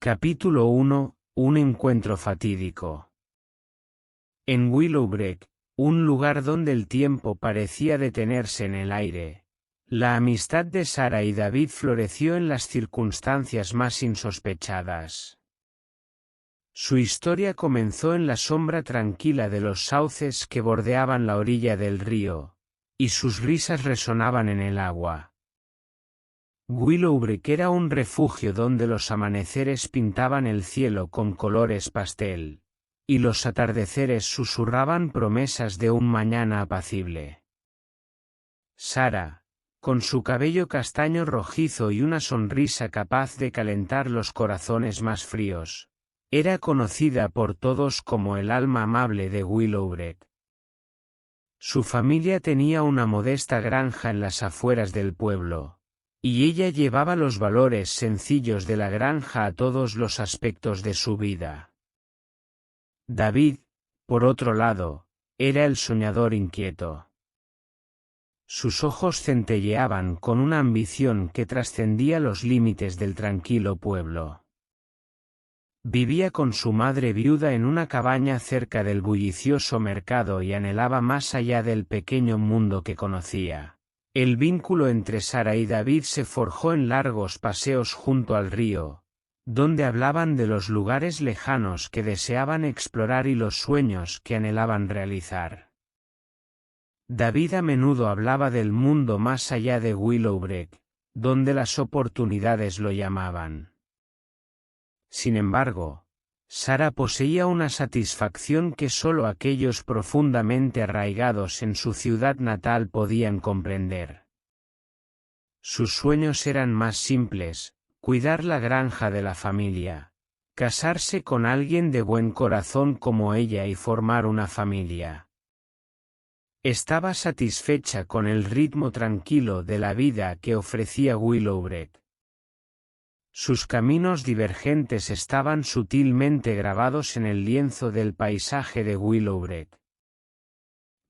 Capítulo 1. Un encuentro fatídico. En Willowbreak, un lugar donde el tiempo parecía detenerse en el aire, la amistad de Sarah y David floreció en las circunstancias más insospechadas. Su historia comenzó en la sombra tranquila de los sauces que bordeaban la orilla del río, y sus risas resonaban en el agua. Willowbreak era un refugio donde los amaneceres pintaban el cielo con colores pastel, y los atardeceres susurraban promesas de un mañana apacible. Sarah, con su cabello castaño rojizo y una sonrisa capaz de calentar los corazones más fríos, era conocida por todos como el alma amable de Willowbreak. Su familia tenía una modesta granja en las afueras del pueblo, y ella llevaba los valores sencillos de la granja a todos los aspectos de su vida. David, por otro lado, era el soñador inquieto. Sus ojos centelleaban con una ambición que trascendía los límites del tranquilo pueblo. Vivía con su madre viuda en una cabaña cerca del bullicioso mercado y anhelaba más allá del pequeño mundo que conocía. El vínculo entre Sarah y David se forjó en largos paseos junto al río, donde hablaban de los lugares lejanos que deseaban explorar y los sueños que anhelaban realizar. David a menudo hablaba del mundo más allá de Willowbreak, donde las oportunidades lo llamaban. Sin embargo, Sarah poseía una satisfacción que solo aquellos profundamente arraigados en su ciudad natal podían comprender. Sus sueños eran más simples: cuidar la granja de la familia, casarse con alguien de buen corazón como ella y formar una familia. Estaba satisfecha con el ritmo tranquilo de la vida que ofrecía Willowbreak. Sus caminos divergentes estaban sutilmente grabados en el lienzo del paisaje de Willowbreak.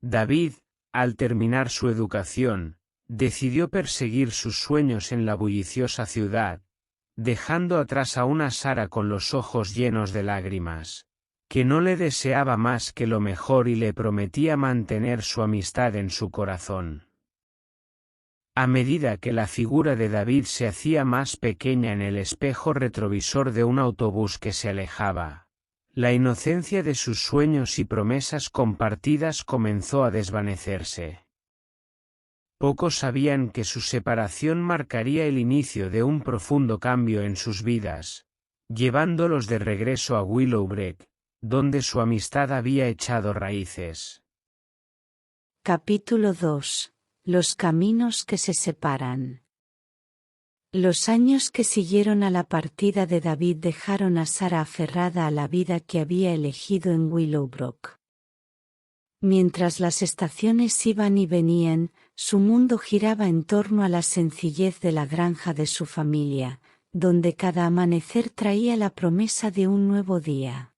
David, al terminar su educación, decidió perseguir sus sueños en la bulliciosa ciudad, dejando atrás a una Sarah con los ojos llenos de lágrimas, que no le deseaba más que lo mejor y le prometía mantener su amistad en su corazón. A medida que la figura de David se hacía más pequeña en el espejo retrovisor de un autobús que se alejaba, la inocencia de sus sueños y promesas compartidas comenzó a desvanecerse. Pocos sabían que su separación marcaría el inicio de un profundo cambio en sus vidas, llevándolos de regreso a Willowbreak, donde su amistad había echado raíces. Capítulo 2. Los caminos que se separan. Los años que siguieron a la partida de David dejaron a Sarah aferrada a la vida que había elegido en Willowbrook. Mientras las estaciones iban y venían, su mundo giraba en torno a la sencillez de la granja de su familia, donde cada amanecer traía la promesa de un nuevo día.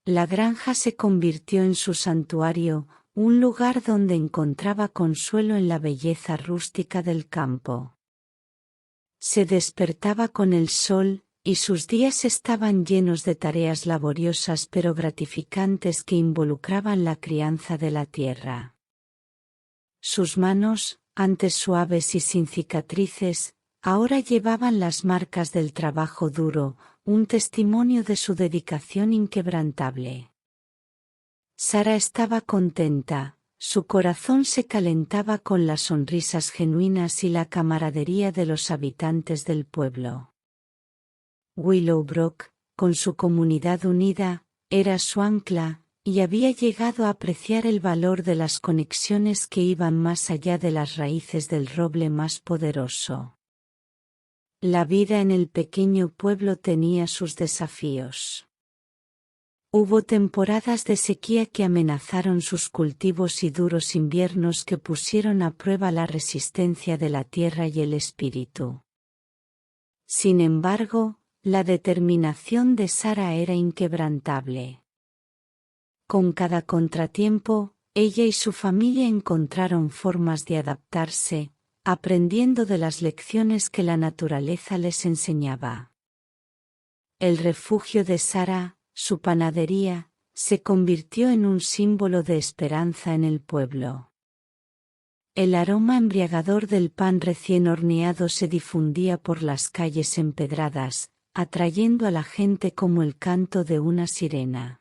La granja se convirtió en su santuario, un lugar donde encontraba consuelo en la belleza rústica del campo. Se despertaba con el sol, y sus días estaban llenos de tareas laboriosas pero gratificantes que involucraban la crianza de la tierra. Sus manos, antes suaves y sin cicatrices, ahora llevaban las marcas del trabajo duro, un testimonio de su dedicación inquebrantable. Sarah estaba contenta, su corazón se calentaba con las sonrisas genuinas y la camaradería de los habitantes del pueblo. Willowbrook, con su comunidad unida, era su ancla, y había llegado a apreciar el valor de las conexiones que iban más allá de las raíces del roble más poderoso. La vida en el pequeño pueblo tenía sus desafíos. Hubo temporadas de sequía que amenazaron sus cultivos y duros inviernos que pusieron a prueba la resistencia de la tierra y el espíritu. Sin embargo, la determinación de Sarah era inquebrantable. Con cada contratiempo, ella y su familia encontraron formas de adaptarse, aprendiendo de las lecciones que la naturaleza les enseñaba. El refugio de Sara, su panadería, se convirtió en un símbolo de esperanza en el pueblo. El aroma embriagador del pan recién horneado se difundía por las calles empedradas, atrayendo a la gente como el canto de una sirena.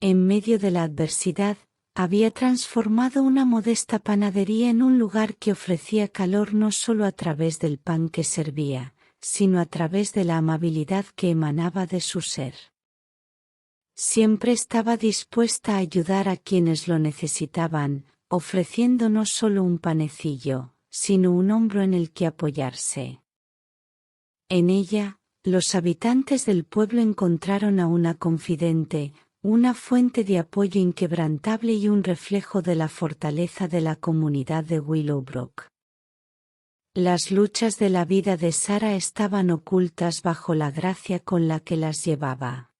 En medio de la adversidad, había transformado una modesta panadería en un lugar que ofrecía calor no solo a través del pan que servía, sino a través de la amabilidad que emanaba de su ser. Siempre estaba dispuesta a ayudar a quienes lo necesitaban, ofreciendo no solo un panecillo, sino un hombro en el que apoyarse. En ella, los habitantes del pueblo encontraron a una confidente, una fuente de apoyo inquebrantable y un reflejo de la fortaleza de la comunidad de Willowbrook. Las luchas de la vida de Sara estaban ocultas bajo la gracia con la que las llevaba.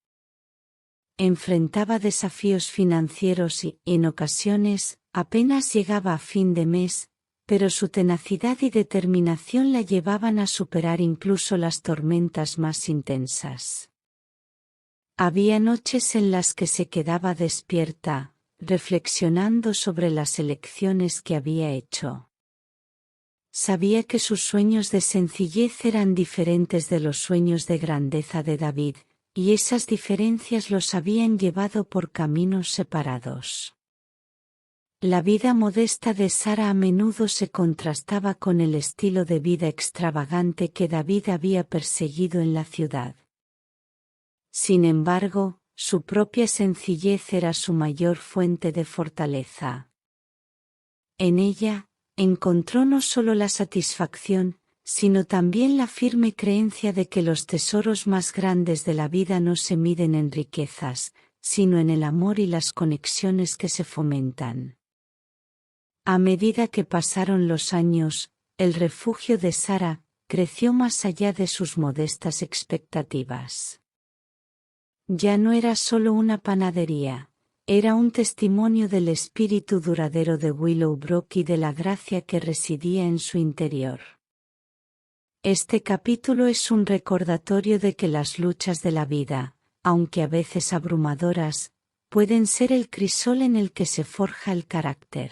Enfrentaba desafíos financieros y, en ocasiones, apenas llegaba a fin de mes, pero su tenacidad y determinación la llevaban a superar incluso las tormentas más intensas. Había noches en las que se quedaba despierta, reflexionando sobre las elecciones que había hecho. Sabía que sus sueños de sencillez eran diferentes de los sueños de grandeza de David, y esas diferencias los habían llevado por caminos separados. La vida modesta de Sara a menudo se contrastaba con el estilo de vida extravagante que David había perseguido en la ciudad. Sin embargo, su propia sencillez era su mayor fuente de fortaleza. En ella, encontró no solo la satisfacción, sino también la firme creencia de que los tesoros más grandes de la vida no se miden en riquezas, sino en el amor y las conexiones que se fomentan. A medida que pasaron los años, el refugio de Sara creció más allá de sus modestas expectativas. Ya no era solo una panadería, era un testimonio del espíritu duradero de Willowbrook y de la gracia que residía en su interior. Este capítulo es un recordatorio de que las luchas de la vida, aunque a veces abrumadoras, pueden ser el crisol en el que se forja el carácter.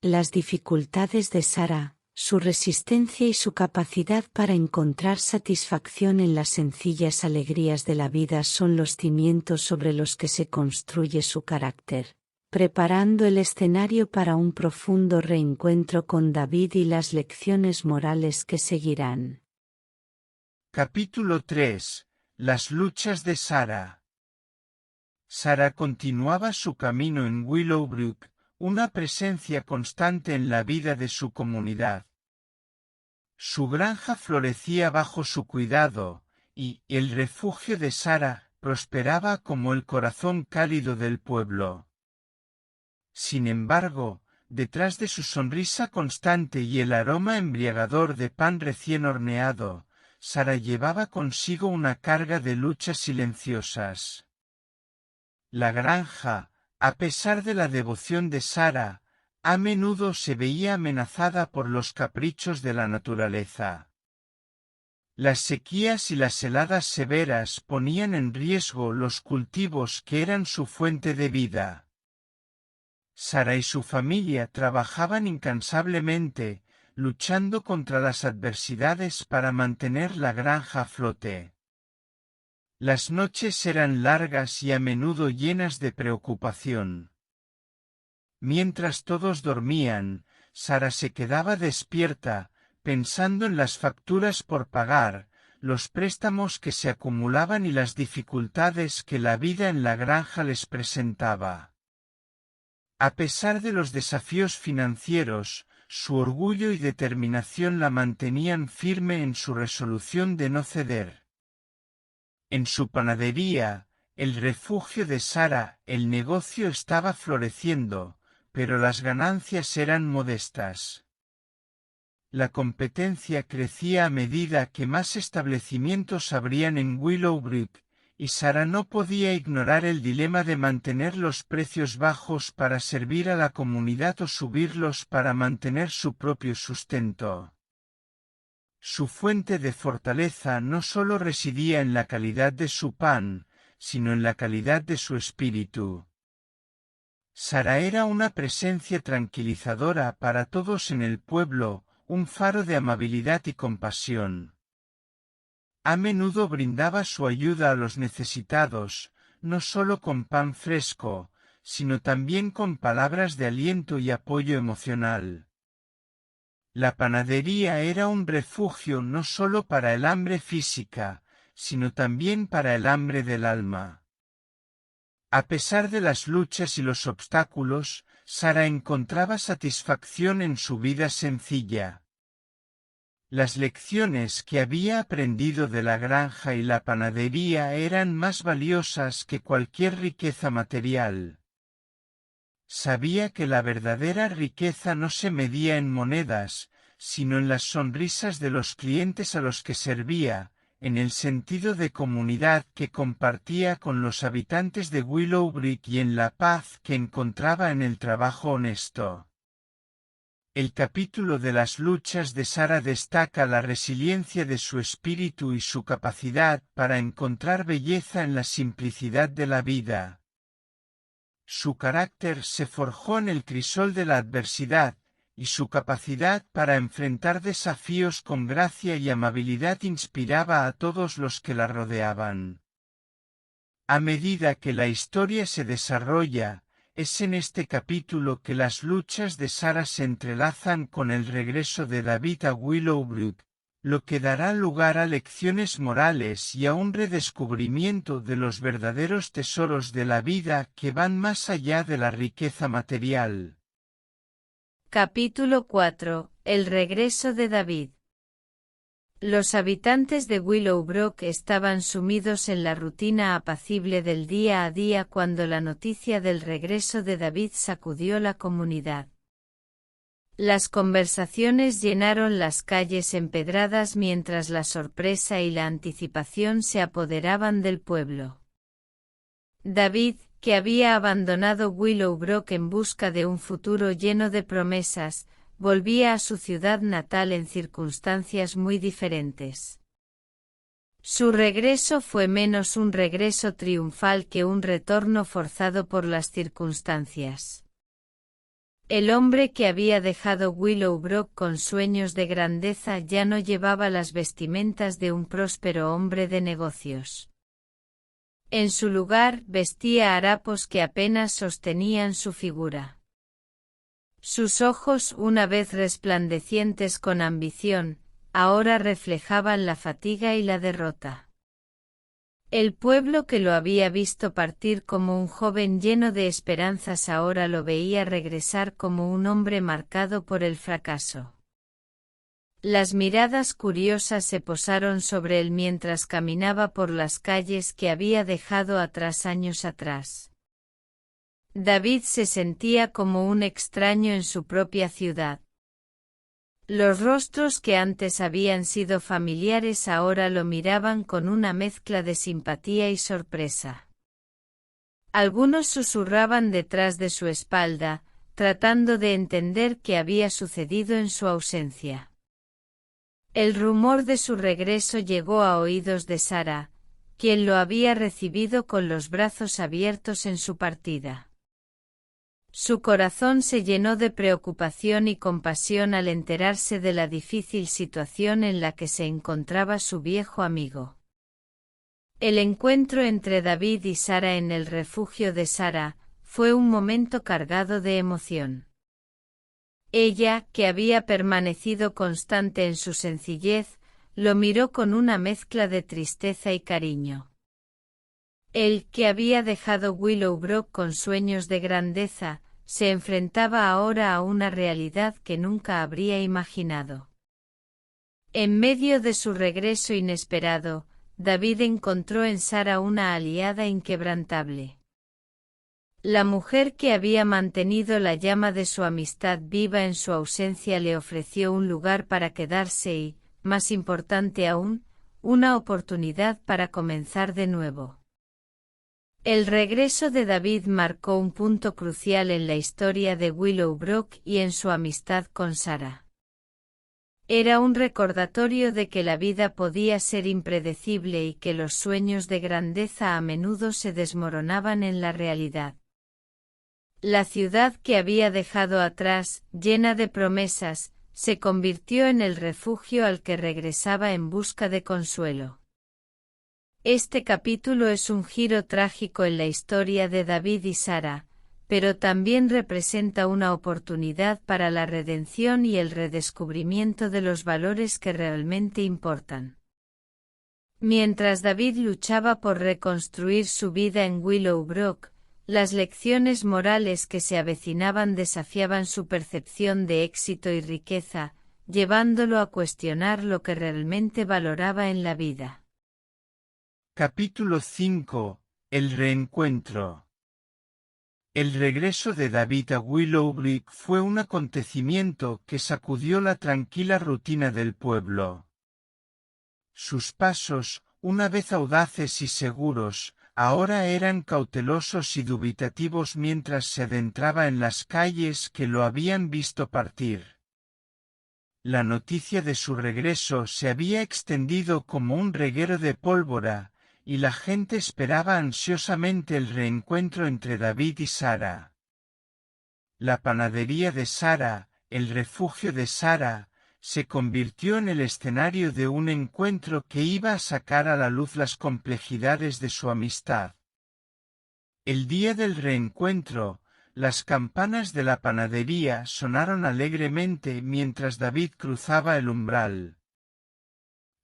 Las dificultades de Sara, su resistencia y su capacidad para encontrar satisfacción en las sencillas alegrías de la vida son los cimientos sobre los que se construye su carácter, preparando el escenario para un profundo reencuentro con David y las lecciones morales que seguirán. Capítulo 3. Las luchas de Sara. Sara continuaba su camino en Willowbrook, una presencia constante en la vida de su comunidad. Su granja florecía bajo su cuidado, y el refugio de Sara prosperaba como el corazón cálido del pueblo. Sin embargo, detrás de su sonrisa constante y el aroma embriagador de pan recién horneado, Sara llevaba consigo una carga de luchas silenciosas. La granja, a pesar de la devoción de Sara, a menudo se veía amenazada por los caprichos de la naturaleza. Las sequías y las heladas severas ponían en riesgo los cultivos que eran su fuente de vida. Sara y su familia trabajaban incansablemente, luchando contra las adversidades para mantener la granja a flote. Las noches eran largas y a menudo llenas de preocupación. Mientras todos dormían, Sara se quedaba despierta, pensando en las facturas por pagar, los préstamos que se acumulaban y las dificultades que la vida en la granja les presentaba. A pesar de los desafíos financieros, su orgullo y determinación la mantenían firme en su resolución de no ceder. En su panadería, el refugio de Sara, el negocio estaba floreciendo, pero las ganancias eran modestas. La competencia crecía a medida que más establecimientos abrían en Willowbrook, y Sara no podía ignorar el dilema de mantener los precios bajos para servir a la comunidad o subirlos para mantener su propio sustento. Su fuente de fortaleza no solo residía en la calidad de su pan, sino en la calidad de su espíritu. Sara era una presencia tranquilizadora para todos en el pueblo, un faro de amabilidad y compasión. A menudo brindaba su ayuda a los necesitados, no solo con pan fresco, sino también con palabras de aliento y apoyo emocional. La panadería era un refugio no solo para el hambre física, sino también para el hambre del alma. A pesar de las luchas y los obstáculos, Sara encontraba satisfacción en su vida sencilla. Las lecciones que había aprendido de la granja y la panadería eran más valiosas que cualquier riqueza material. Sabía que la verdadera riqueza no se medía en monedas, sino en las sonrisas de los clientes a los que servía, en el sentido de comunidad que compartía con los habitantes de Willowbrook y en la paz que encontraba en el trabajo honesto. El capítulo de las luchas de Sara destaca la resiliencia de su espíritu y su capacidad para encontrar belleza en la simplicidad de la vida. Su carácter se forjó en el crisol de la adversidad, y su capacidad para enfrentar desafíos con gracia y amabilidad inspiraba a todos los que la rodeaban. A medida que la historia se desarrolla, es en este capítulo que las luchas de Sara se entrelazan con el regreso de David a Willowbrook, lo que dará lugar a lecciones morales y a un redescubrimiento de los verdaderos tesoros de la vida que van más allá de la riqueza material. Capítulo 4. El regreso de David. Los habitantes de Willowbrook estaban sumidos en la rutina apacible del día a día cuando la noticia del regreso de David sacudió la comunidad. Las conversaciones llenaron las calles empedradas mientras la sorpresa y la anticipación se apoderaban del pueblo. David, que había abandonado Willowbrook en busca de un futuro lleno de promesas, volvía a su ciudad natal en circunstancias muy diferentes. Su regreso fue menos un regreso triunfal que un retorno forzado por las circunstancias. El hombre que había dejado Willowbrook con sueños de grandeza ya no llevaba las vestimentas de un próspero hombre de negocios. En su lugar vestía harapos que apenas sostenían su figura. Sus ojos, una vez resplandecientes con ambición, ahora reflejaban la fatiga y la derrota. El pueblo que lo había visto partir como un joven lleno de esperanzas ahora lo veía regresar como un hombre marcado por el fracaso. Las miradas curiosas se posaron sobre él mientras caminaba por las calles que había dejado atrás años atrás. David se sentía como un extraño en su propia ciudad. Los rostros que antes habían sido familiares ahora lo miraban con una mezcla de simpatía y sorpresa. Algunos susurraban detrás de su espalda, tratando de entender qué había sucedido en su ausencia. El rumor de su regreso llegó a oídos de Sara, quien lo había recibido con los brazos abiertos en su partida. Su corazón se llenó de preocupación y compasión al enterarse de la difícil situación en la que se encontraba su viejo amigo. El encuentro entre David y Sara en el refugio de Sara fue un momento cargado de emoción. Ella, que había permanecido constante en su sencillez, lo miró con una mezcla de tristeza y cariño. Él, que había dejado Willowbrook con sueños de grandeza, se enfrentaba ahora a una realidad que nunca habría imaginado. En medio de su regreso inesperado, David encontró en Sara una aliada inquebrantable. La mujer que había mantenido la llama de su amistad viva en su ausencia le ofreció un lugar para quedarse y, más importante aún, una oportunidad para comenzar de nuevo. El regreso de David marcó un punto crucial en la historia de Willowbrook y en su amistad con Sara. Era un recordatorio de que la vida podía ser impredecible y que los sueños de grandeza a menudo se desmoronaban en la realidad. La ciudad que había dejado atrás, llena de promesas, se convirtió en el refugio al que regresaba en busca de consuelo. Este capítulo es un giro trágico en la historia de David y Sara, pero también representa una oportunidad para la redención y el redescubrimiento de los valores que realmente importan. Mientras David luchaba por reconstruir su vida en Willowbrook, las lecciones morales que se avecinaban desafiaban su percepción de éxito y riqueza, llevándolo a cuestionar lo que realmente valoraba en la vida. Capítulo 5. El reencuentro. El regreso de David a Willowbrook fue un acontecimiento que sacudió la tranquila rutina del pueblo. Sus pasos, una vez audaces y seguros, ahora eran cautelosos y dubitativos mientras se adentraba en las calles que lo habían visto partir. La noticia de su regreso se había extendido como un reguero de pólvora, y la gente esperaba ansiosamente el reencuentro entre David y Sara. La panadería de Sara, el refugio de Sara, se convirtió en el escenario de un encuentro que iba a sacar a la luz las complejidades de su amistad. El día del reencuentro, las campanas de la panadería sonaron alegremente mientras David cruzaba el umbral.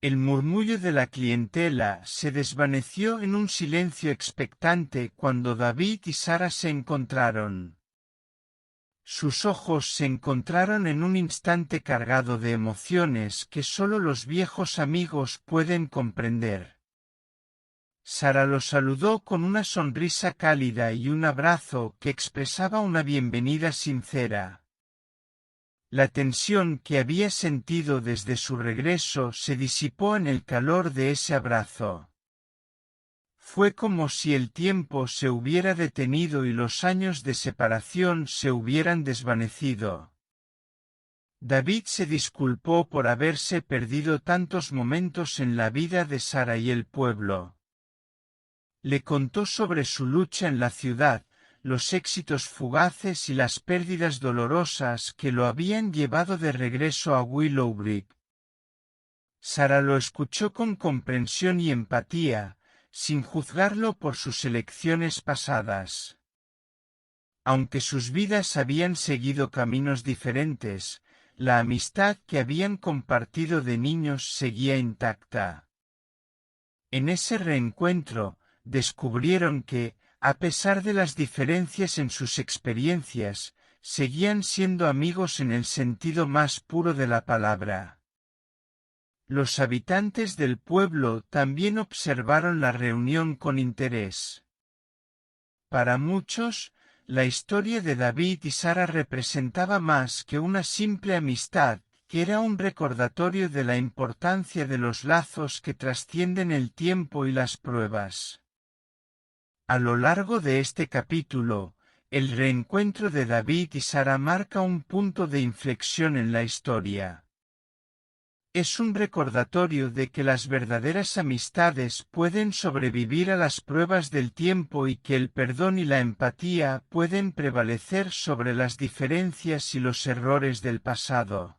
El murmullo de la clientela se desvaneció en un silencio expectante cuando David y Sara se encontraron. Sus ojos se encontraron en un instante cargado de emociones que solo los viejos amigos pueden comprender. Sara lo saludó con una sonrisa cálida y un abrazo que expresaba una bienvenida sincera. La tensión que había sentido desde su regreso se disipó en el calor de ese abrazo. Fue como si el tiempo se hubiera detenido y los años de separación se hubieran desvanecido. David se disculpó por haberse perdido tantos momentos en la vida de Sara y el pueblo. Le contó sobre su lucha en la ciudad, los éxitos fugaces y las pérdidas dolorosas que lo habían llevado de regreso a Willowbrook. Sara lo escuchó con comprensión y empatía, sin juzgarlo por sus elecciones pasadas. Aunque sus vidas habían seguido caminos diferentes, la amistad que habían compartido de niños seguía intacta. En ese reencuentro, descubrieron que, a pesar de las diferencias en sus experiencias, seguían siendo amigos en el sentido más puro de la palabra. Los habitantes del pueblo también observaron la reunión con interés. Para muchos, la historia de David y Sara representaba más que una simple amistad, que era un recordatorio de la importancia de los lazos que trascienden el tiempo y las pruebas. A lo largo de este capítulo, el reencuentro de David y Sara marca un punto de inflexión en la historia. Es un recordatorio de que las verdaderas amistades pueden sobrevivir a las pruebas del tiempo y que el perdón y la empatía pueden prevalecer sobre las diferencias y los errores del pasado.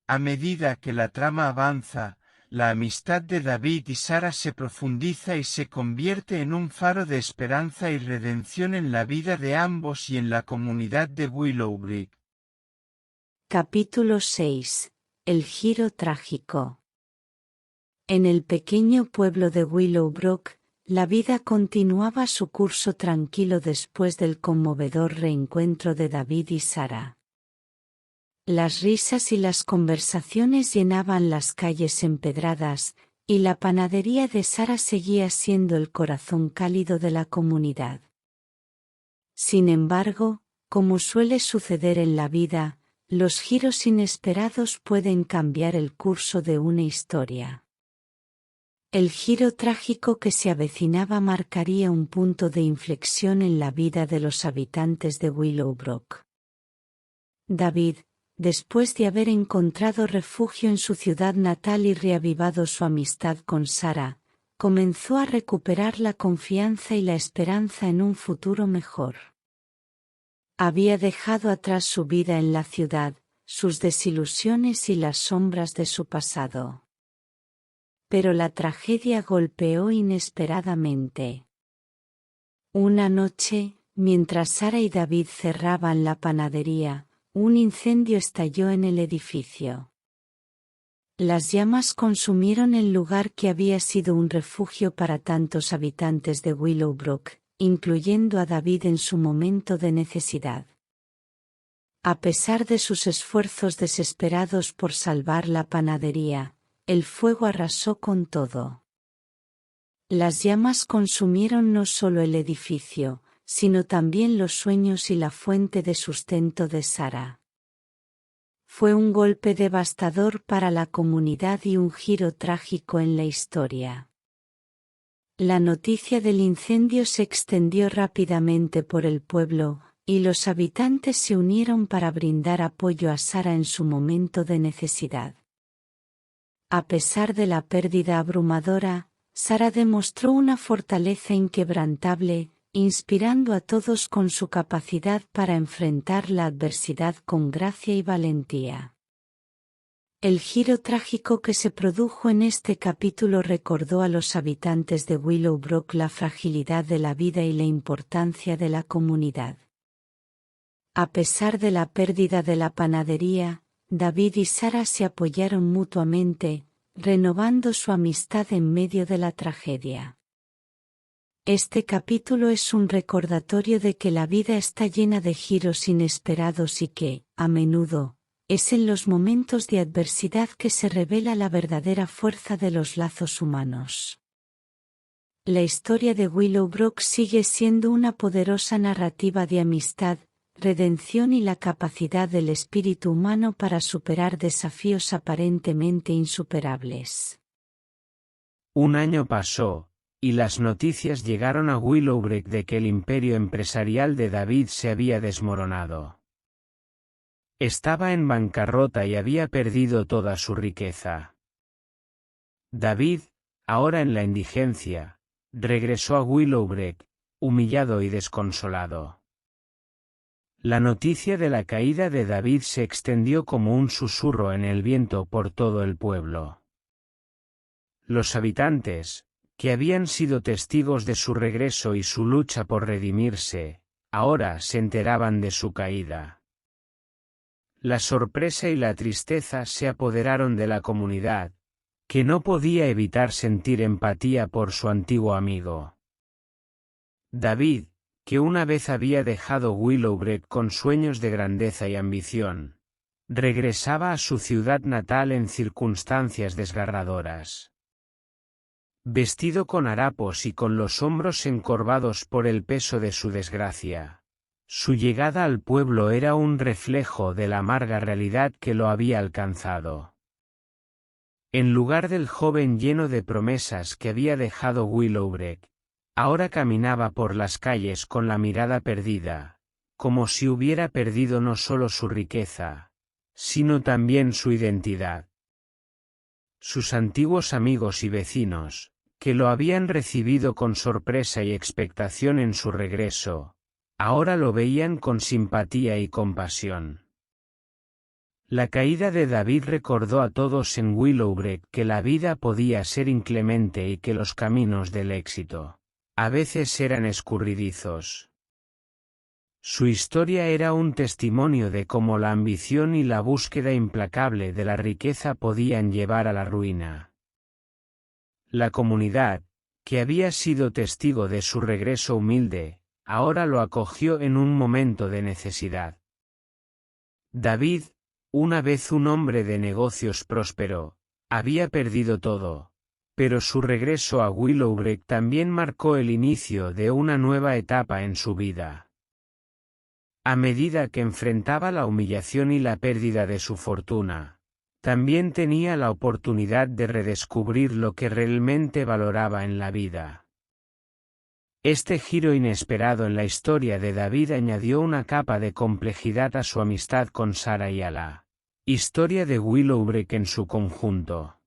A medida que la trama avanza, la amistad de David y Sara se profundiza y se convierte en un faro de esperanza y redención en la vida de ambos y en la comunidad de Willowbrook. Capítulo 6. El giro trágico. En el pequeño pueblo de Willowbrook, la vida continuaba su curso tranquilo después del conmovedor reencuentro de David y Sara. Las risas y las conversaciones llenaban las calles empedradas, y la panadería de Sara seguía siendo el corazón cálido de la comunidad. Sin embargo, como suele suceder en la vida, los giros inesperados pueden cambiar el curso de una historia. El giro trágico que se avecinaba marcaría un punto de inflexión en la vida de los habitantes de Willowbrook. David, después de haber encontrado refugio en su ciudad natal y reavivado su amistad con Sara, comenzó a recuperar la confianza y la esperanza en un futuro mejor. Había dejado atrás su vida en la ciudad, sus desilusiones y las sombras de su pasado. Pero la tragedia golpeó inesperadamente. Una noche, mientras Sara y David cerraban la panadería, un incendio estalló en el edificio. Las llamas consumieron el lugar que había sido un refugio para tantos habitantes de Willowbrook, incluyendo a David en su momento de necesidad. A pesar de sus esfuerzos desesperados por salvar la panadería, el fuego arrasó con todo. Las llamas consumieron no solo el edificio, sino también los sueños y la fuente de sustento de Sara. Fue un golpe devastador para la comunidad y un giro trágico en la historia. La noticia del incendio se extendió rápidamente por el pueblo, y los habitantes se unieron para brindar apoyo a Sara en su momento de necesidad. A pesar de la pérdida abrumadora, Sara demostró una fortaleza inquebrantable, inspirando a todos con su capacidad para enfrentar la adversidad con gracia y valentía. El giro trágico que se produjo en este capítulo recordó a los habitantes de Willowbrook la fragilidad de la vida y la importancia de la comunidad. A pesar de la pérdida de la panadería, David y Sara se apoyaron mutuamente, renovando su amistad en medio de la tragedia. Este capítulo es un recordatorio de que la vida está llena de giros inesperados y que, a menudo, es en los momentos de adversidad que se revela la verdadera fuerza de los lazos humanos. La historia de Willowbrook sigue siendo una poderosa narrativa de amistad, redención y la capacidad del espíritu humano para superar desafíos aparentemente insuperables. Un año pasó, y las noticias llegaron a Willowbrook de que el imperio empresarial de David se había desmoronado. Estaba en bancarrota y había perdido toda su riqueza. David, ahora en la indigencia, regresó a Willowbrook, humillado y desconsolado. La noticia de la caída de David se extendió como un susurro en el viento por todo el pueblo. Los habitantes, que habían sido testigos de su regreso y su lucha por redimirse, ahora se enteraban de su caída. La sorpresa y la tristeza se apoderaron de la comunidad, que no podía evitar sentir empatía por su antiguo amigo. David, que una vez había dejado Willowbrook con sueños de grandeza y ambición, regresaba a su ciudad natal en circunstancias desgarradoras. Vestido con harapos y con los hombros encorvados por el peso de su desgracia, su llegada al pueblo era un reflejo de la amarga realidad que lo había alcanzado. En lugar del joven lleno de promesas que había dejado Willowbrook, ahora caminaba por las calles con la mirada perdida, como si hubiera perdido no solo su riqueza, sino también su identidad. Sus antiguos amigos y vecinos, que lo habían recibido con sorpresa y expectación en su regreso, ahora lo veían con simpatía y compasión. La caída de David recordó a todos en Willowbrook que la vida podía ser inclemente y que los caminos del éxito a veces eran escurridizos. Su historia era un testimonio de cómo la ambición y la búsqueda implacable de la riqueza podían llevar a la ruina. La comunidad, que había sido testigo de su regreso humilde, ahora lo acogió en un momento de necesidad. David, una vez un hombre de negocios próspero, había perdido todo, pero su regreso a Willowbrook también marcó el inicio de una nueva etapa en su vida. A medida que enfrentaba la humillación y la pérdida de su fortuna, también tenía la oportunidad de redescubrir lo que realmente valoraba en la vida. Este giro inesperado en la historia de David añadió una capa de complejidad a su amistad con Sara y a la Historia de Willowbrook en su conjunto.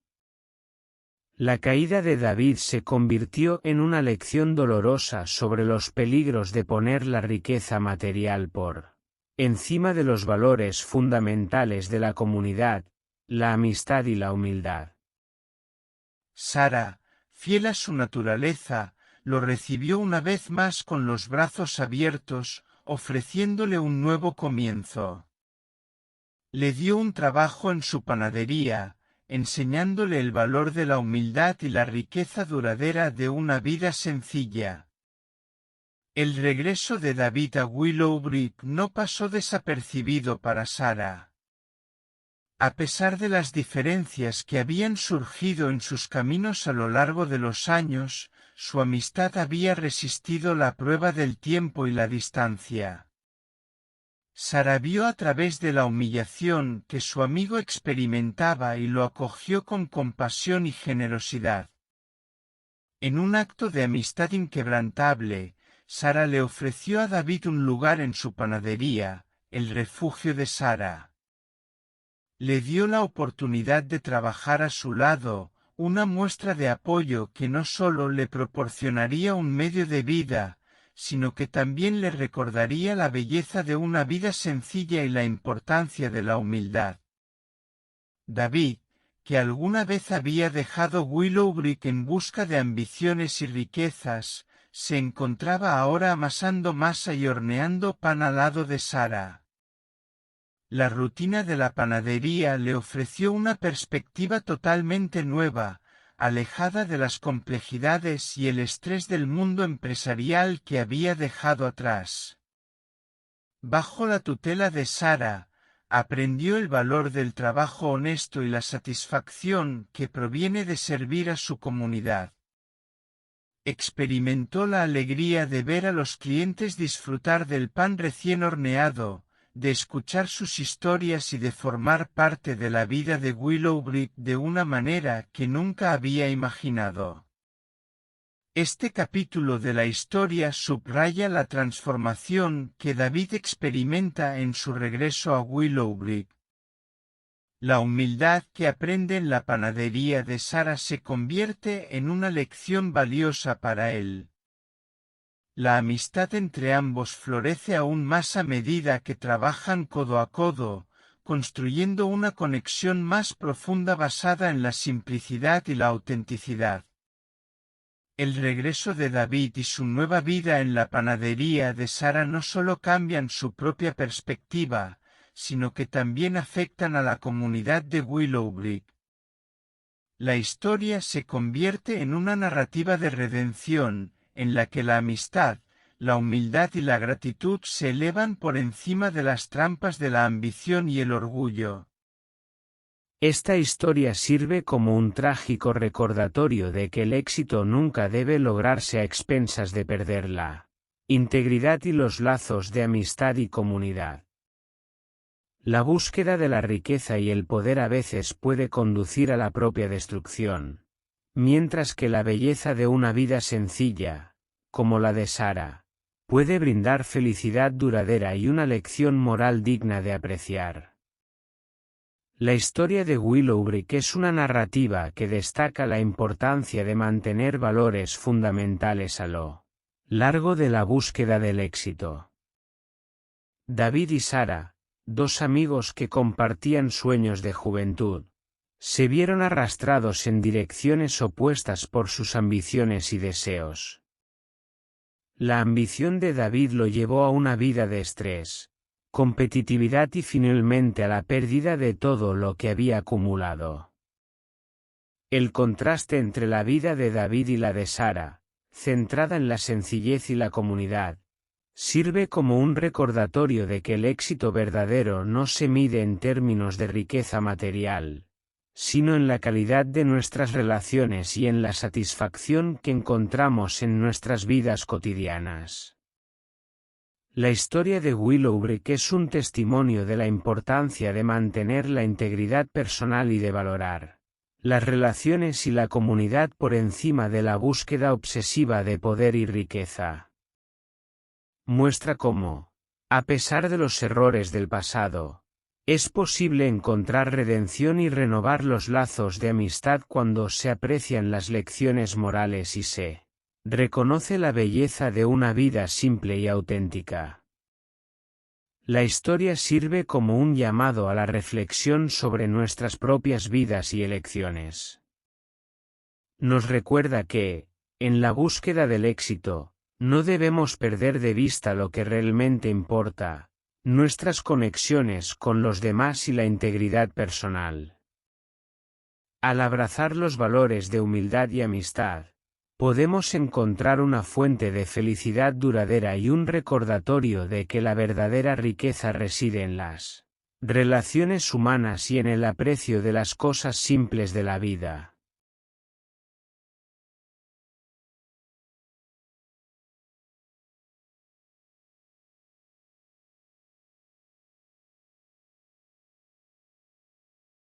La caída de David se convirtió en una lección dolorosa sobre los peligros de poner la riqueza material por encima de los valores fundamentales de la comunidad, la amistad y la humildad. Sara, fiel a su naturaleza, lo recibió una vez más con los brazos abiertos, ofreciéndole un nuevo comienzo. Le dio un trabajo en su panadería, enseñándole el valor de la humildad y la riqueza duradera de una vida sencilla. El regreso de David a Willowbrook no pasó desapercibido para Sara. A pesar de las diferencias que habían surgido en sus caminos a lo largo de los años, su amistad había resistido la prueba del tiempo y la distancia. Sara vio a través de la humillación que su amigo experimentaba y lo acogió con compasión y generosidad. En un acto de amistad inquebrantable, Sara le ofreció a David un lugar en su panadería, el refugio de Sara. Le dio la oportunidad de trabajar a su lado, una muestra de apoyo que no solo le proporcionaría un medio de vida, sino que también le recordaría la belleza de una vida sencilla y la importancia de la humildad. David, que alguna vez había dejado Willowbrook en busca de ambiciones y riquezas, se encontraba ahora amasando masa y horneando pan al lado de Sara. La rutina de la panadería le ofreció una perspectiva totalmente nueva, alejada de las complejidades y el estrés del mundo empresarial que había dejado atrás. Bajo la tutela de Sara, aprendió el valor del trabajo honesto y la satisfacción que proviene de servir a su comunidad. Experimentó la alegría de ver a los clientes disfrutar del pan recién horneado, de escuchar sus historias y de formar parte de la vida de Willowbrook de una manera que nunca había imaginado. Este capítulo de la historia subraya la transformación que David experimenta en su regreso a Willowbrook. La humildad que aprende en la panadería de Sara se convierte en una lección valiosa para él. La amistad entre ambos florece aún más a medida que trabajan codo a codo, construyendo una conexión más profunda basada en la simplicidad y la autenticidad. El regreso de David y su nueva vida en la panadería de Sara no solo cambian su propia perspectiva, sino que también afectan a la comunidad de Willowbrook. La historia se convierte en una narrativa de redención, en la que la amistad, la humildad y la gratitud se elevan por encima de las trampas de la ambición y el orgullo. Esta historia sirve como un trágico recordatorio de que el éxito nunca debe lograrse a expensas de perder la integridad y los lazos de amistad y comunidad. La búsqueda de la riqueza y el poder a veces puede conducir a la propia destrucción, mientras que la belleza de una vida sencilla, como la de Sara, puede brindar felicidad duradera y una lección moral digna de apreciar. La historia de Willowbrook es una narrativa que destaca la importancia de mantener valores fundamentales a lo largo de la búsqueda del éxito. David y Sara, dos amigos que compartían sueños de juventud, se vieron arrastrados en direcciones opuestas por sus ambiciones y deseos. La ambición de David lo llevó a una vida de estrés, competitividad y finalmente a la pérdida de todo lo que había acumulado. El contraste entre la vida de David y la de Sara, centrada en la sencillez y la comunidad, sirve como un recordatorio de que el éxito verdadero no se mide en términos de riqueza material, sino en la calidad de nuestras relaciones y en la satisfacción que encontramos en nuestras vidas cotidianas. La historia de Willowbrook es un testimonio de la importancia de mantener la integridad personal y de valorar las relaciones y la comunidad por encima de la búsqueda obsesiva de poder y riqueza. Muestra cómo, a pesar de los errores del pasado, Es posible encontrar redención y renovar los lazos de amistad cuando se aprecian las lecciones morales y se reconoce la belleza de una vida simple y auténtica. La historia sirve como un llamado a la reflexión sobre nuestras propias vidas y elecciones. Nos recuerda que, en la búsqueda del éxito, no debemos perder de vista lo que realmente importa, nuestras conexiones con los demás y la integridad personal. Al abrazar los valores de humildad y amistad, podemos encontrar una fuente de felicidad duradera y un recordatorio de que la verdadera riqueza reside en las relaciones humanas y en el aprecio de las cosas simples de la vida.